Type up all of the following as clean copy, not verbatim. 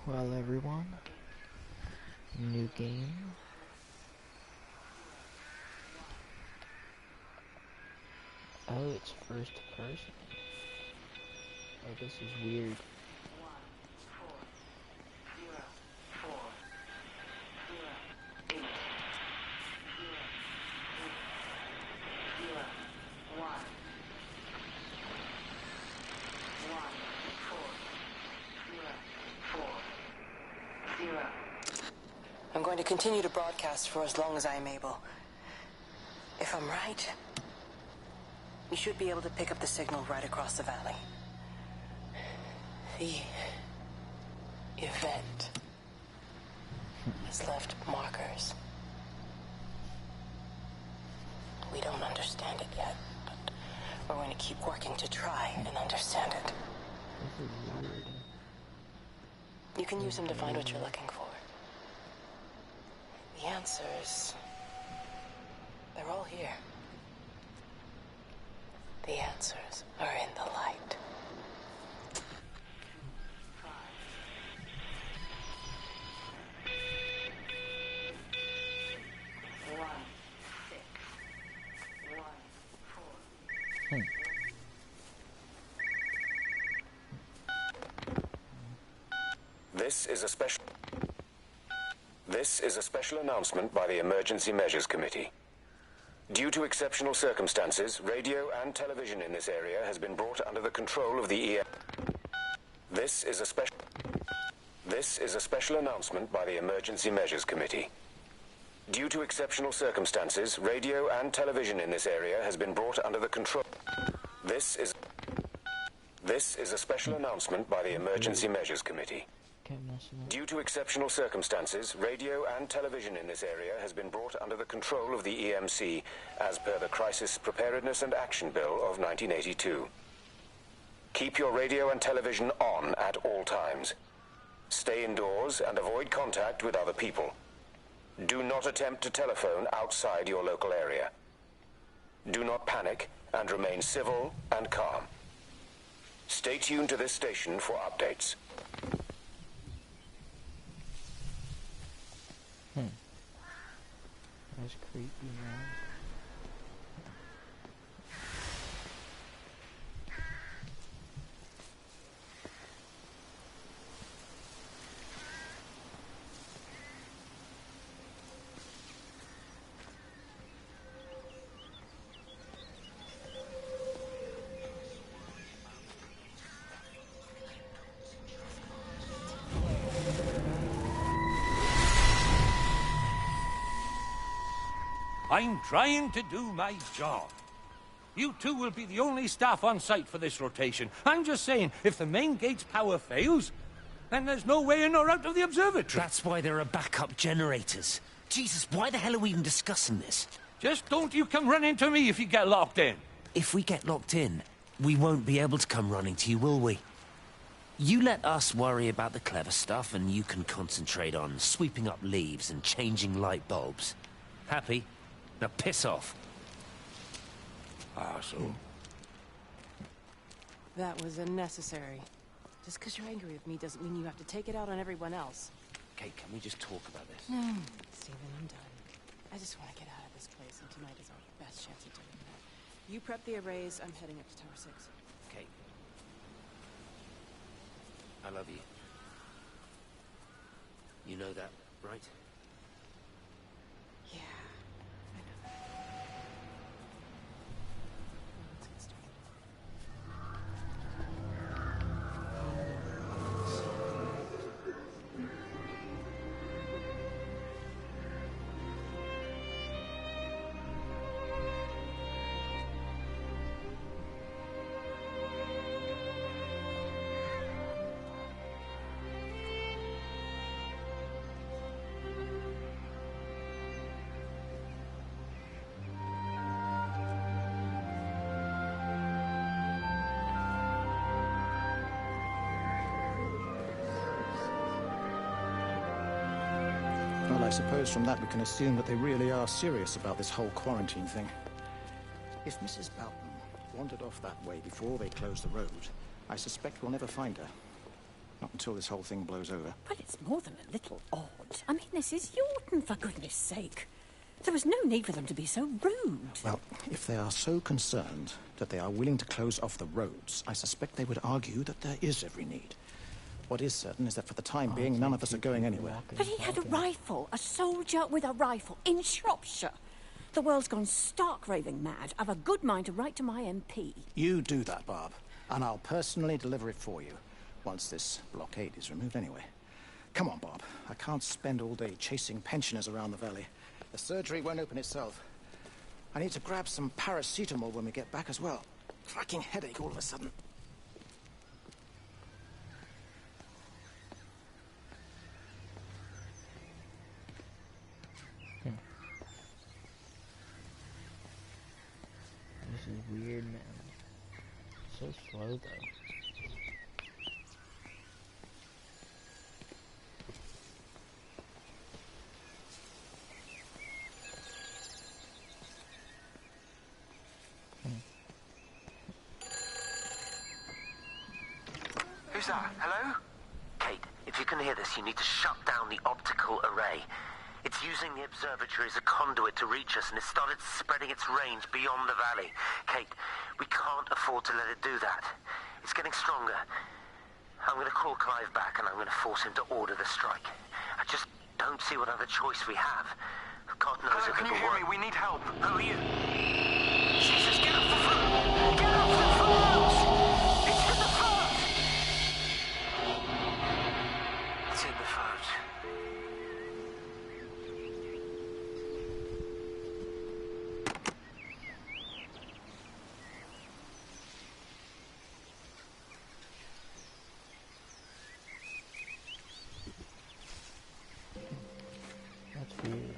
Well, everyone, new game. Oh, it's first person. Oh, this is weird. 1-4-0-4-0-8-0-1-4-0-4-0. I'm going to continue to broadcast for as long as I am able. If I'm right, you should be able to pick up the signal right across the valley. The event has left markers. We don't understand it yet, but we're going to keep working to try and understand it. This is weird. You can use them to find what you're looking for. The answers, they're all here. The answers are in the light. This is a special announcement by the Emergency Measures Committee. Due to exceptional circumstances, radio and television in this area has been brought under the control of the EM. This is a special announcement by the Emergency Measures Committee. Due to exceptional circumstances, radio and television in this area has been brought under the control. This is a special announcement by the Emergency Measures Committee. Due to exceptional circumstances, radio and television in this area has been brought under the control of the EMC as per the Crisis Preparedness and Action Bill of 1982. Keep your radio and television on at all times. Stay indoors and avoid contact with other people. Do not attempt to telephone outside your local area. Do not panic and remain civil and calm. Stay tuned to this station for updates. That's creepy, man. I'm trying to do my job. You two will be the only staff on site for this rotation. I'm just saying, if the main gate's power fails, then there's no way in or out of the observatory. That's why there are backup generators. Jesus, why the hell are we even discussing this? Just don't you come running to me if you get locked in. If we get locked in, we won't be able to come running to you, will we? You let us worry about the clever stuff, and you can concentrate on sweeping up leaves and changing light bulbs. Happy? Now piss off. So. That was unnecessary. Just because you're angry with me doesn't mean you have to take it out on everyone else. Okay, can we just talk about this? Steven, I'm done. I just want to get out of this place, and tonight is our best chance of doing that. You prep the arrays, I'm heading up to Tower 6. Okay. I love you. You know that, right? Yeah, I know. Let's get started. Well, I suppose from that we can assume that they really are serious about this whole quarantine thing. If Mrs. Boughton wandered off that way before they closed the road, I suspect we'll never find her. Not until this whole thing blows over. Well, it's more than a little odd. I mean, this is Yorton, for goodness sake. There was no need for them to be so rude. Well, if they are so concerned that they are willing to close off the roads, I suspect they would argue that there is every need. What is certain is that for the time being, none of us are going anywhere. But he had a rifle, a soldier with a rifle, in Shropshire. The world's gone stark raving mad. I've a good mind to write to my MP. You do that, Barb, and I'll personally deliver it for you, once this blockade is removed anyway. Come on, Bob. I can't spend all day chasing pensioners around the valley. The surgery won't open itself. I need to grab some paracetamol when we get back as well. Cracking headache all of a sudden. This is weird, man. So slow, though. Who's that? Hello? Kate, if you can hear this, you need to shut down the optical array. It's using the observatory as a conduit to reach us, and it's started spreading its range beyond the valley. Kate, we can't afford to let it do that. It's getting stronger. I'm going to call Clive back, and I'm going to force him to order the strike. I just don't see what other choice we have. God knows Hello, if can you it'll hear work. me? We need help. Who are you? Jesus, get off the phone! Get off the phone! It's in the phone! It's in the phone. That's weird.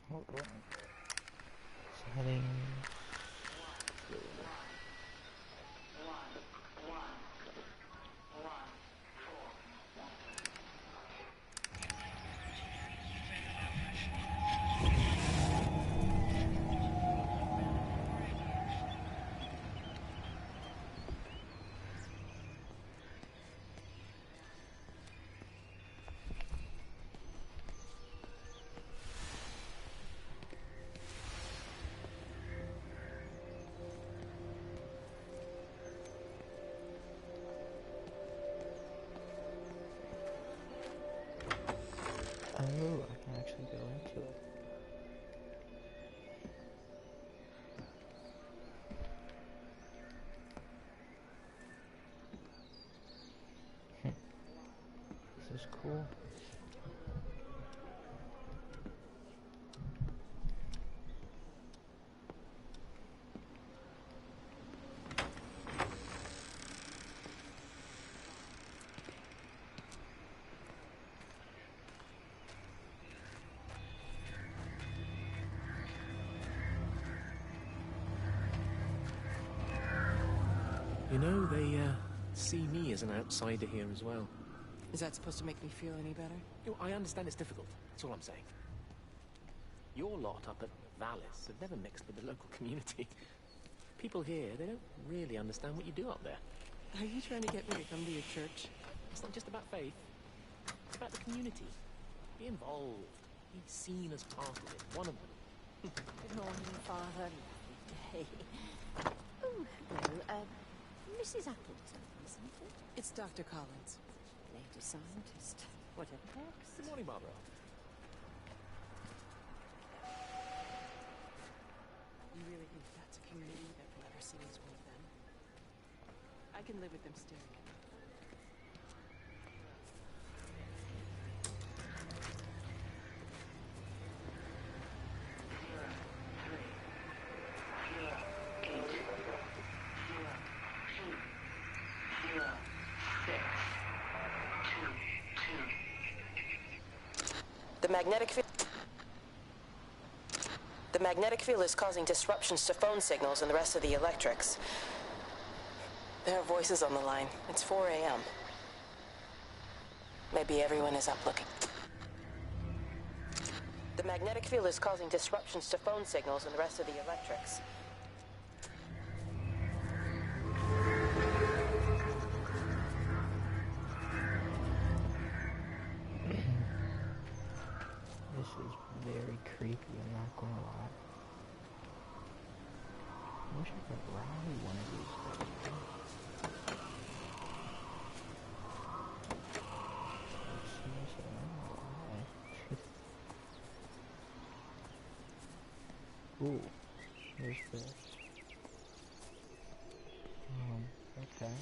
Hold on. Settings. Oh, I can actually go into it. This is cool. You know, they see me as an outsider here as well. Is that supposed to make me feel any better? You know, I understand it's difficult. That's all I'm saying. Your lot up at Vallis have never mixed with the local community. People here, they don't really understand what you do up there. Are you trying to get me to come to your church? It's not just about faith. It's about the community. Be involved. Be seen as part of it. One of them. Good morning, Father. Lovely day. Oh, hello. Mrs. Appleton, isn't it? It's Dr. Collins. Lady scientist. Whatever works. Good morning, Barbara. You really think that's a community that will ever see me as one of them? I can live with them staring at me. The magnetic field... The magnetic field is causing disruptions to phone signals and the rest of the electrics. There are voices on the line. It's 4 a.m. Maybe everyone is up looking. The magnetic field is causing disruptions to phone signals and the rest of the electrics. This is very creepy, I'm not gonna lie. I wish I could ride one of these things. Ooh, there's this. Okay.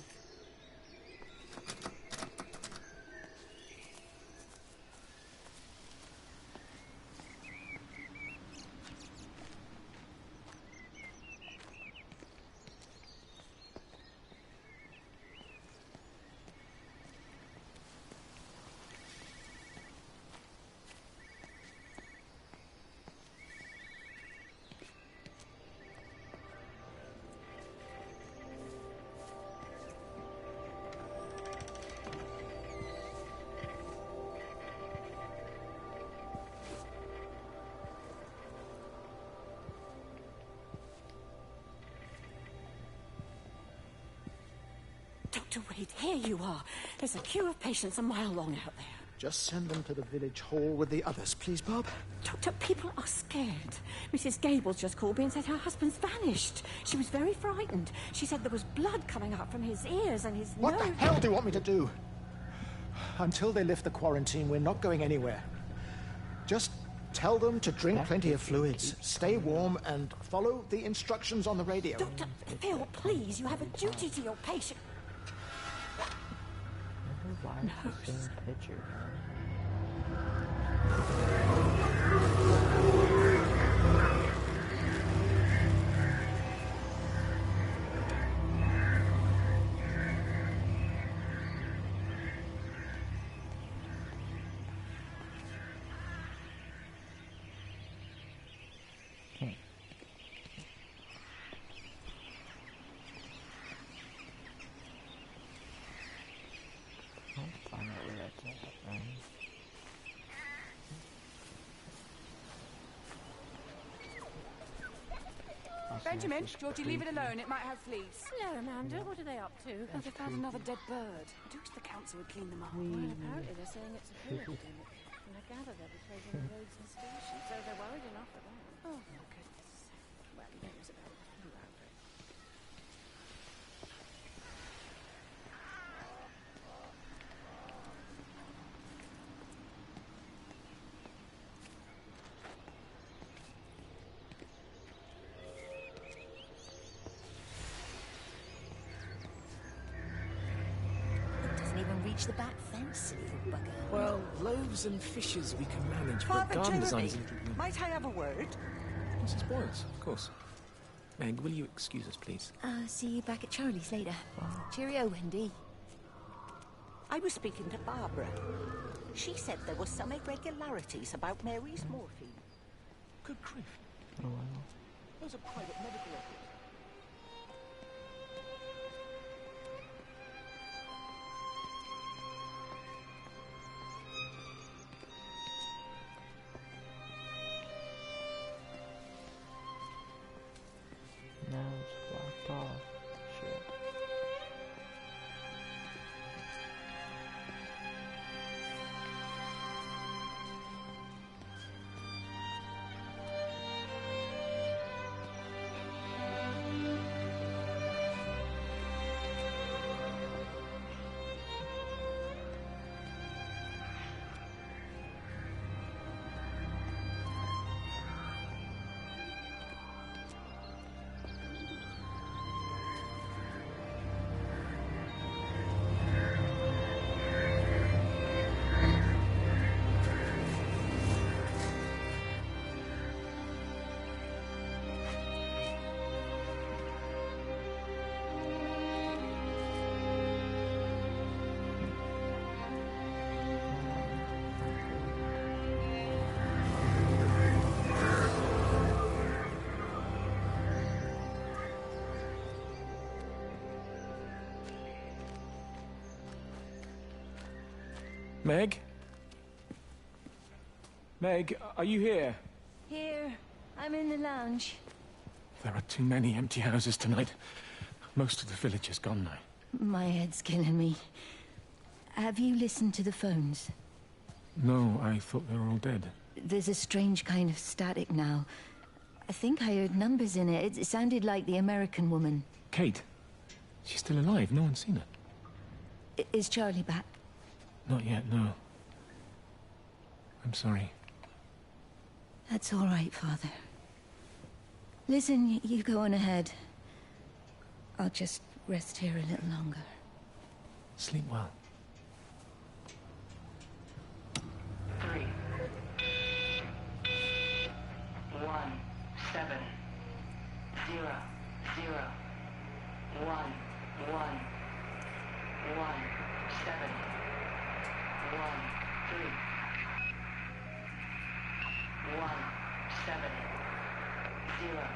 Dr. Wade, here you are. There's a queue of patients a mile long out there. Just send them to the village hall with the others, please, Bob. Doctor, people are scared. Mrs. Gables just called me and said her husband's vanished. She was very frightened. She said there was blood coming up from his ears and his What nose. the hell do you want me to do? Until they lift the quarantine, we're not going anywhere. Just tell them to drink plenty of fluids, stay warm, and follow the instructions on the radio. Dr. Phil, please, you have a duty to your patient. Why is the same picture? Benjamin, Georgie, leave it alone. It might have fleas. Hello, Amanda. What are they up to? Oh, they found another dead bird. I wish the council would clean them up. Well, apparently they're saying it's a food epidemic. And I gather they'll be closing the roads and stations, so they're worried enough for that. Oh, my goodness. Well, he knows about the flu outbreak. The back fence, little bugger. Well, loaves and fishes we can manage, but Father garden Jeremy, design is... might I have a word? Mrs. Boyles, of course. Meg, will you excuse us, please? See you back at Charlie's later. Cheerio, Wendy. I was speaking to Barbara. She said there were some irregularities about Mary's morphine. Good grief. Oh, wow. Those are private medical records. Now it's blocked off. Shit. Meg? Meg, are you here? Here. I'm in the lounge. There are too many empty houses tonight. Most of the village is gone now. My head's killing me. Have you listened to the phones? No, I thought they were all dead. There's a strange kind of static now. I think I heard numbers in it. It sounded like the American woman. Kate? She's still alive. No one's seen her. Is Charlie back? Not yet, no. I'm sorry. That's all right, Father. Listen, you go on ahead. I'll just rest here a little longer. Sleep well. 3, 1, 7, 0, 0, 1, 1, 1, 7, 1, 3, 1, 7, 0,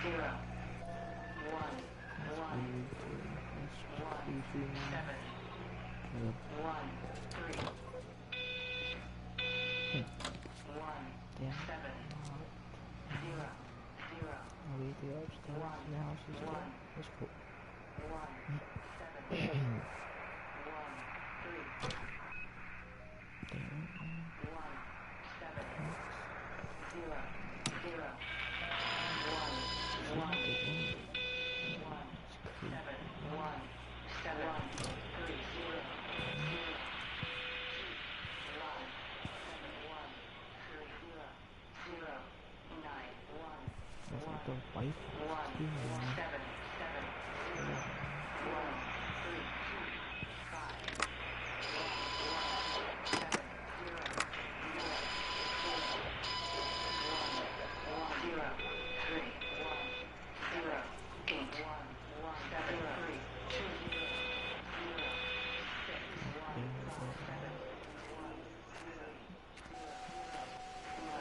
0, 1, 1, 1, 7, 1, 3. 1, 7, 0, 0. I'll leave the upstairs and the house is gone. That's cool. 1, 7, 1, 3. 1, 7, 0, 0. 1, 1, 7, 1, 7, 3, 0, 0. That's like the wife. 1, 7, 7, 0, 1, 3, 5, 1, 7, 0, 0, 1, 0, 3, 1, 0, 8, 1, 7, 3, 2, 0, 0, 6, 1, 7, 1, 0, 9, 1.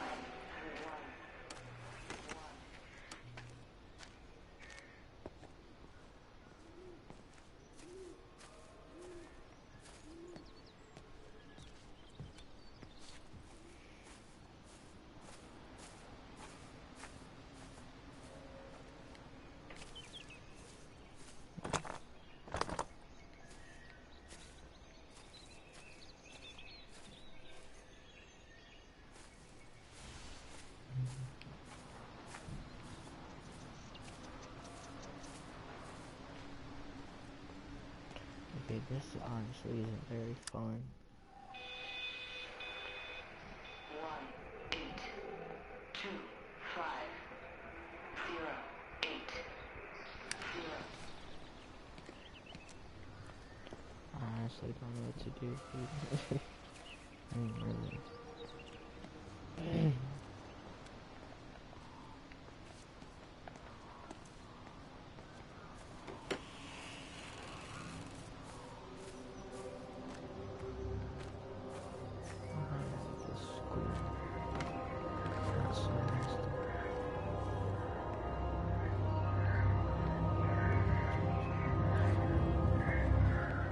Okay, this honestly isn't very fun. 1, 8, 2, 5, 0, 8, 0. I honestly don't know what to do. I mean, really.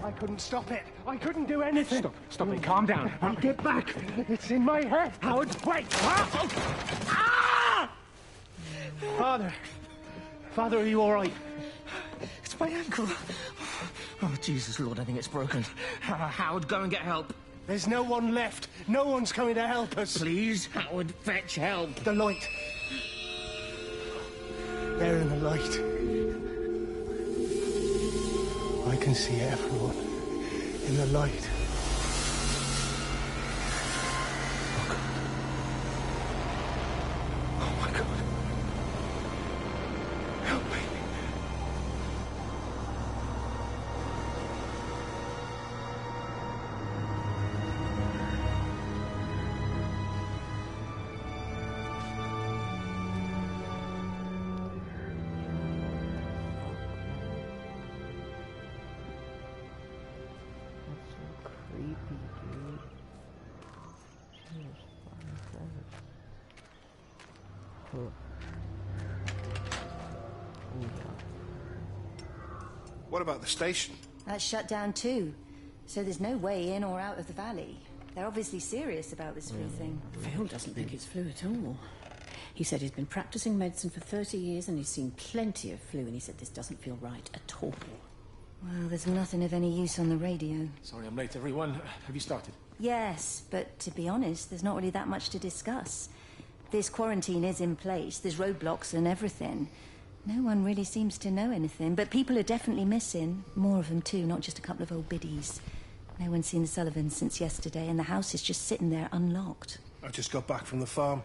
I couldn't stop it. I couldn't do anything. Stop it. Calm down. Get back. It's in my head. Howard, wait. Ah! Father. Father, are you all right? It's my ankle. Oh, Jesus, Lord, I think it's broken. Howard, go and get help. There's no one left. No one's coming to help us. Please, Howard, fetch help. The light. There in the light. I can see everyone in the light. Oh my God. Help me. What about the station? That's shut down too. So there's no way in or out of the valley. They're obviously serious about this flu thing. Phil doesn't think it's flu at all. He said he's been practicing medicine for 30 years and he's seen plenty of flu, and he said this doesn't feel right at all. Well, there's nothing of any use on the radio. Sorry I'm late, everyone. Have you started? Yes, but to be honest, there's not really that much to discuss. This quarantine is in place, there's roadblocks and everything. No one really seems to know anything, but people are definitely missing. More of them too, not just a couple of old biddies. No one's seen the Sullivans since yesterday, and the house is just sitting there unlocked. I just got back from the farm.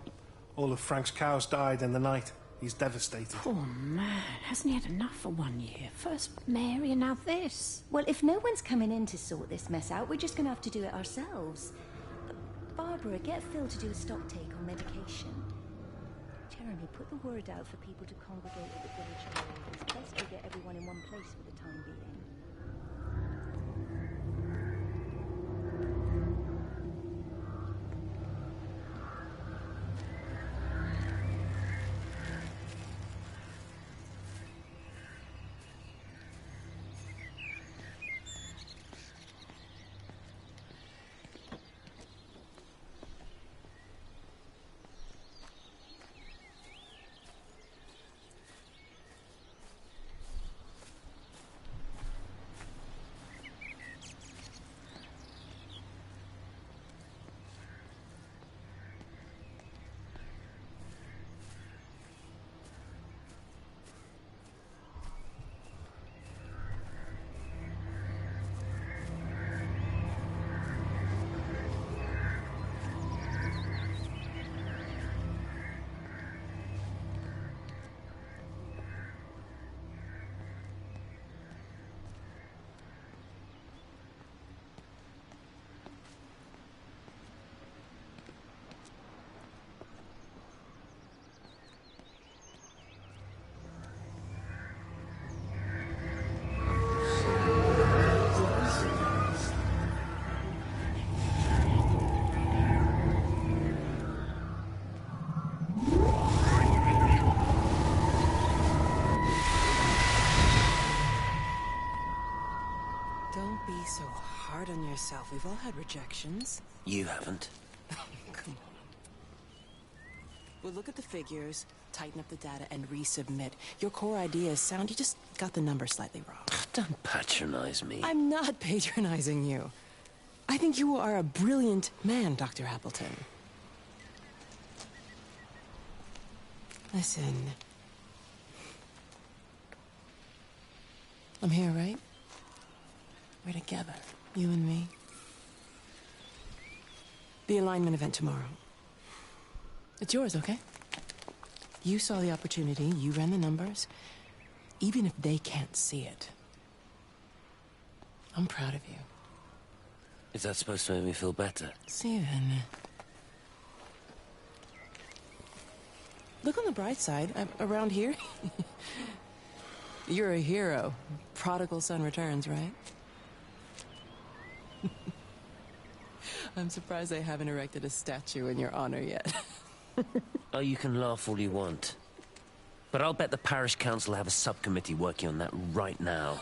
All of Frank's cows died in the night. He's devastated. Poor man. Hasn't he had enough for 1 year? First Mary and now this. Well, if no one's coming in to sort this mess out, we're just going to have to do it ourselves. Barbara, get Phil to do a stock take on medication. Jeremy, put the word out for people to congregate at the village hall. It's best to get everyone in one place for the time being. Don't be so hard on yourself. We've all had rejections. You haven't. Come on. We'll look at the figures, tighten up the data, and resubmit. Your core idea is sound. You just got the number slightly wrong. Don't patronize me. I'm not patronizing you. I think you are a brilliant man, Dr. Appleton. Listen. I'm here, right? We're together, you and me. The alignment event tomorrow. It's yours, okay? You saw the opportunity, you ran the numbers. Even if they can't see it, I'm proud of you. Is that supposed to make me feel better? Steven. Look on the bright side. Around here, you're a hero. Prodigal son returns, right? I'm surprised they haven't erected a statue in your honor yet. Oh, you can laugh all you want. But I'll bet the parish council have a subcommittee working on that right now.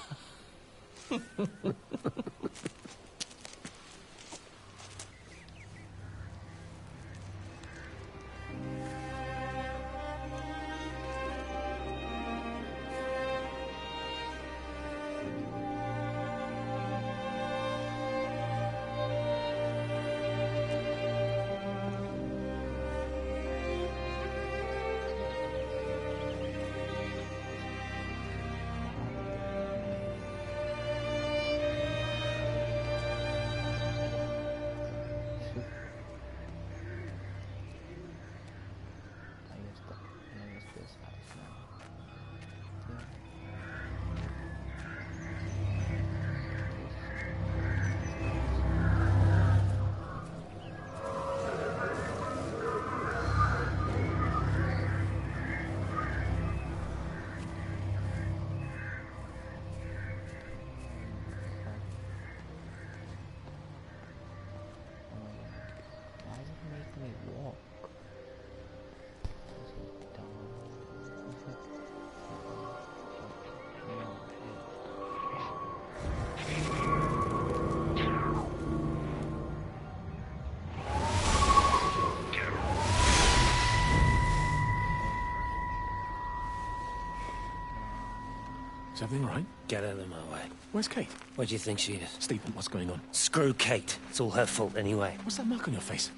Is everything all right? Get out of my way. Where's Kate? Where do you think she is? Stephen, what's going on? Screw Kate. It's all her fault anyway. What's that mark on your face?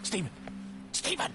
Stephen! Stephen!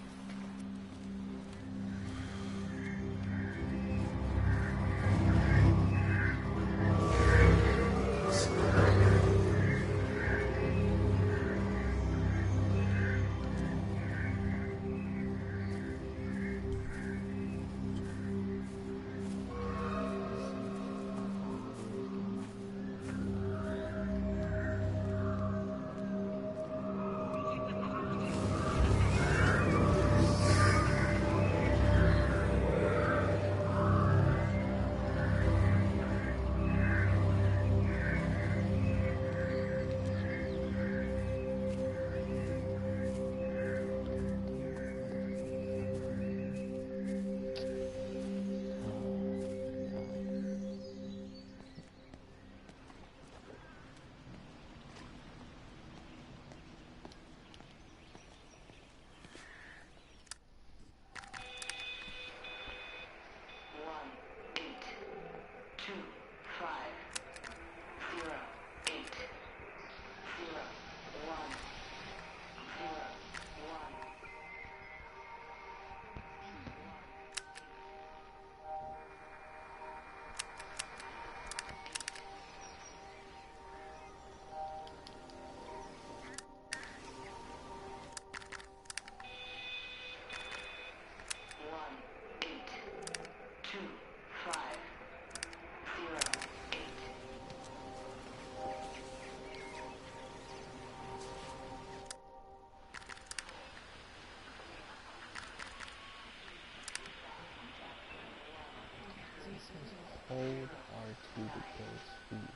Hold R2 to build speed.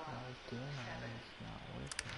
I was doing that and it's not working.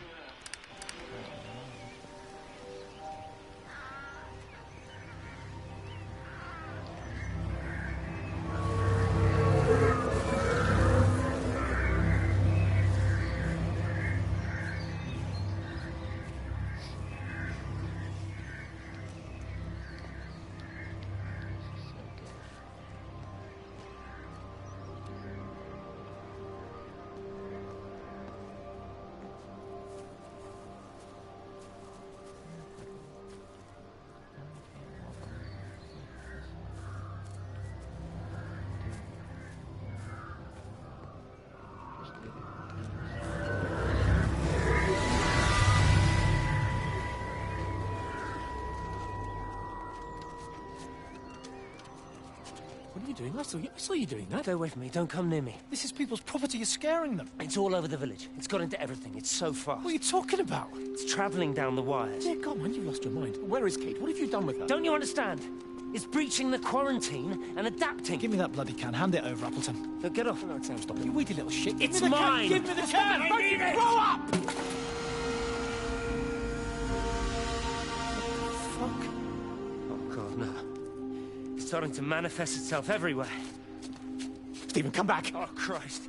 What are you doing? I saw you doing that. Stay away from me. Don't come near me. This is people's property. You're scaring them. It's all over the village. It's got into everything. It's so fast. What are you talking about? It's travelling down the wires. Dear God, man, you've lost your mind. Where is Kate? What have you done with her? Don't you understand? It's breaching the quarantine and adapting. Give me that bloody can. Hand it over, Appleton. No, get off. No, Sam, stop it. You weedy little shit. It's mine. Give me the can. I need it. Grow up! Fuck. Oh, God, no. It's starting to manifest itself everywhere. Stephen, come back. Oh, Christ.